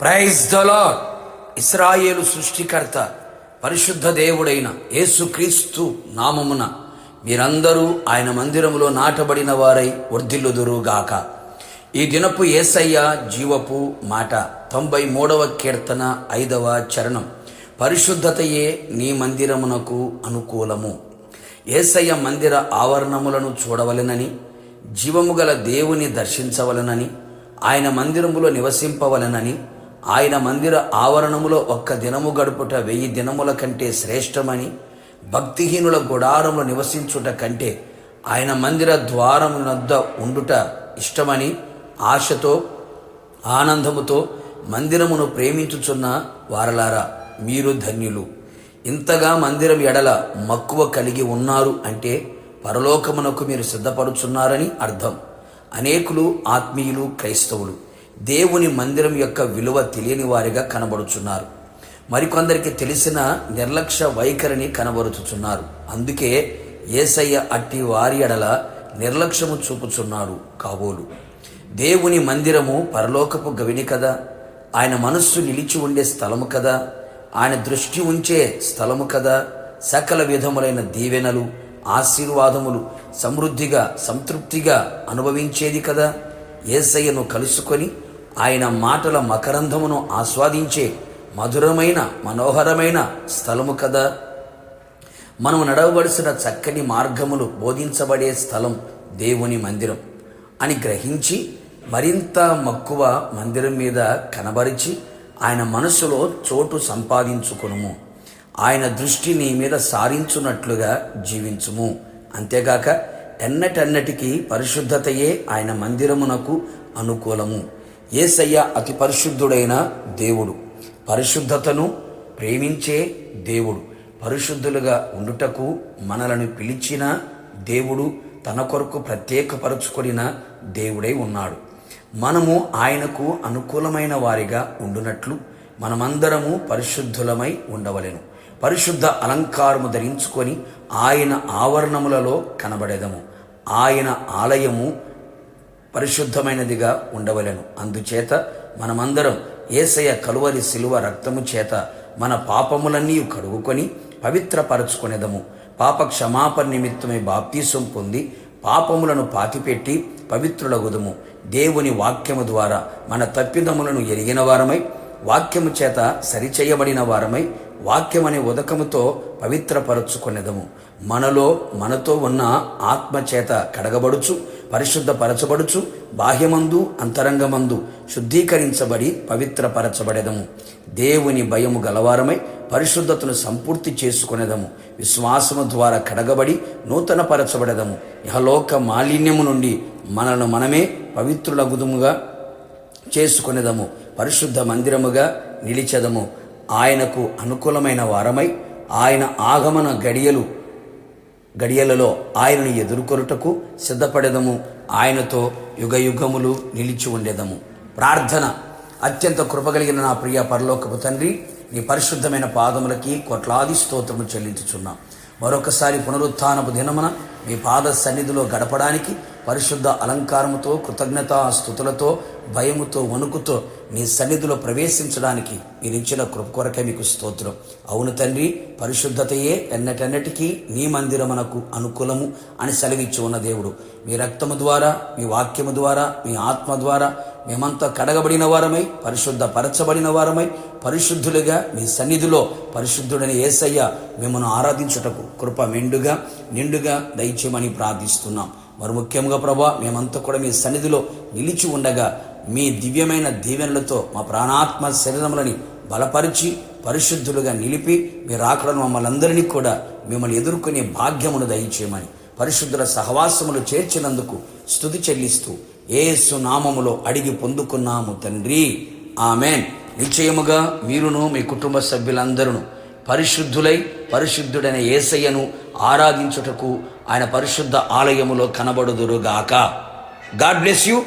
Praise the lord. ఇశ్రాయేలు సృష్టికర్త పరిశుద్ధ దేవుడైన యేసుక్రీస్తు నామమున మీరందరూ ఆయన మందిరములో నాటబడిన వారై వర్ధిల్లుదురుగాక. ఈ దినపు యేసయ్య జీవపు మాట 93వ కీర్తన 5వ చరణం. పరిశుద్ధతయే నీ మందిరమునకు అనుకూలము. యేసయ్య మందిర ఆవరణములను చూడవలెనని, జీవము గల దేవుని దర్శించవలెనని, ఆయన మందిరములో నివసింపవలెనని, ఆయన మందిర ఆవరణములో ఒక్క దినము గడుపుట 1000 దినముల కంటే శ్రేష్టమని, భక్తిహీనుల గుడారములో నివసించుట కంటే ఆయన మందిర ద్వారమునొద్ద ఉండుట ఇష్టమని ఆశతో ఆనందముతో మందిరమును ప్రేమించుచున్న వారలారా, మీరు ధన్యులు. ఇంతగా మందిరం ఎడల మక్కువ కలిగి ఉన్నారు అంటే పరలోకమునకు మీరు సిద్ధపడుచున్నారని అర్థం. అనేకులు ఆత్మీయులు, క్రైస్తవులు దేవుని మందిరం యొక్క విలువ తెలియని వారిగా కనబడుచున్నారు. మరికొందరికి తెలిసిన నిర్లక్ష్య వైఖరిని కనబరుచుచున్నారు. అందుకే యేసయ్య అట్టి వారి ఎడల నిర్లక్ష్యము చూపుచున్నాడు కాబోలు. దేవుని మందిరము పరలోకపు గవిని కదా, ఆయన మనస్సు నిలిచి ఉండే స్థలము కదా, ఆయన దృష్టి ఉంచే స్థలము కదా, సకల విధములైన దీవెనలు, ఆశీర్వాదములు సమృద్ధిగా సంతృప్తిగా అనుభవించేది కదా. యేసయ్యను కలుసుకొని ఆయన మాటల మకరంధమును ఆస్వాదించే మధురమైన మనోహరమైన స్థలము కదా. మనము నడవవలసిన చక్కని మార్గములు బోధించబడే స్థలం దేవుని మందిరం అని గ్రహించి మరింత మక్కువ మందిరం మీద కనబరిచి ఆయన మనసులో చోటు సంపాదించుకొనుము. ఆయన దృష్టి నీ మీద సారించున్నట్లుగా జీవించుము. అంతేగాక ఎన్నటన్నటికీ పరిశుద్ధతయే ఆయన మందిరమునకు అనుకూలము. యేసయ్య అతి పరిశుద్ధుడైన దేవుడు, పరిశుద్ధతను ప్రేమించే దేవుడు, పరిశుద్ధులుగా ఉండుటకు మనలను పిలిచిన దేవుడు, తన కొరకు ప్రత్యేకపరచుకొనిన దేవుడై ఉన్నాడు. మనము ఆయనకు అనుకూలమైన వారిగా ఉండునట్లు మనమందరము పరిశుద్ధులమై ఉండవలెను. పరిశుద్ధ అలంకారము ధరించుకొని ఆయన ఆవరణములలో కనబడేదము. ఆయన ఆలయము పరిశుద్ధమైనదిగా ఉండవలెను. అందుచేత మనమందరం యేసయ్య కలువరి శిలువ రక్తము చేత మన పాపములన్నీ కడుగుకొని పవిత్రపరచుకొనేదము. పాప క్షమాపణ నిమిత్తమై బాప్తీసం పొంది పాపములను పాతిపెట్టి పవిత్రులగుదము. దేవుని వాక్యము ద్వారా మన తప్పిదములను ఎరిగిన వారమై, వాక్యము చేత సరిచేయబడిన వారమై, వాక్యమనే ఉదకముతో పవిత్రపరచుకొనేదము. మనతో ఉన్న ఆత్మ చేత కడగబడుచు పరిశుద్ధపరచబడుచు బాహ్యమందు అంతరంగమందు శుద్ధీకరించబడి పవిత్రపరచబడేదము. దేవుని భయము గలవారమై పరిశుద్ధతను సంపూర్తి చేసుకునేదము. విశ్వాసము ద్వారా కడగబడి నూతన పరచబడేదము. ఇహలోక మాలిన్యము నుండి మనలను మనమే పవిత్రులగుదుముగా చేసుకునేదము. పరిశుద్ధ మందిరముగా నిలిచెదము. ఆయనకు అనుకూలమైన వారమై ఆయన ఆగమన గడియలలో ఆయనను ఎదుర్కొనుటకు సిద్ధపడేదము. ఆయనతో యుగయుగములు నిలిచి ఉండేదము. ప్రార్థన. అత్యంత కృపగలిగిన నా ప్రియ పరలోకపు తండ్రి, నీ పరిశుద్ధమైన పాదములకి కోట్లాది స్తోత్రము చెల్లించుచున్నాం. మరొకసారి పునరుత్థానపు దినమున మీ పాద సన్నిధిలో గడపడానికి పరిశుద్ధ అలంకారముతో, కృతజ్ఞత స్తుతులతో, భయముతో, వణుకుతో నీ సన్నిధిలో ప్రవేశించడానికి మీరు ఇచ్చిన కృప కొరకే మీకు స్తోత్రం. అవును తండ్రి, పరిశుద్ధతయే ఎన్నటెన్నటికీ నీ మందిరమునకు అనుకూలము అని సెలవిచ్చి ఉన్న దేవుడు, మీ రక్తము ద్వారా, మీ వాక్యము ద్వారా, మీ ఆత్మ ద్వారా మేమంతా కడగబడిన వారమై, పరిశుద్ధ పరచబడిన వారమై, పరిశుద్ధులుగా మీ సన్నిధిలో పరిశుద్ధుడని యేసయ్య మిమ్మల్ని ఆరాధించుటకు కృప మెండుగా నిండుగా దయచేయమని ప్రార్థిస్తున్నాం. మరి ముఖ్యంగా ప్రభా, మేమంతా కూడా మీ సన్నిధిలో నిలిచి ఉండగా మీ దివ్యమైన దీవెనలతో మా ప్రాణాత్మ శరీరములని బలపరిచి పరిశుద్ధులుగా నిలిపి మీరు ఆకడను మమ్మల్ని అందరినీ కూడా మిమ్మల్ని ఎదుర్కొనే భాగ్యమును దయచేయమని పరిశుద్ధుల సహవాసములు చేర్చినందుకు స్తుతి చెల్లిస్తూ యేసు నామములో అడిగి పొందుకున్నాము తండ్రి, ఆమెన్. నిశ్చయముగా మీరును మీ కుటుంబ సభ్యులందరూ పరిశుద్ధులై పరిశుద్ధుడైన యేసయ్యను ఆరాధించుటకు ఆయన పరిశుద్ధ ఆలయములో కనబడుదురుగాక. God bless you.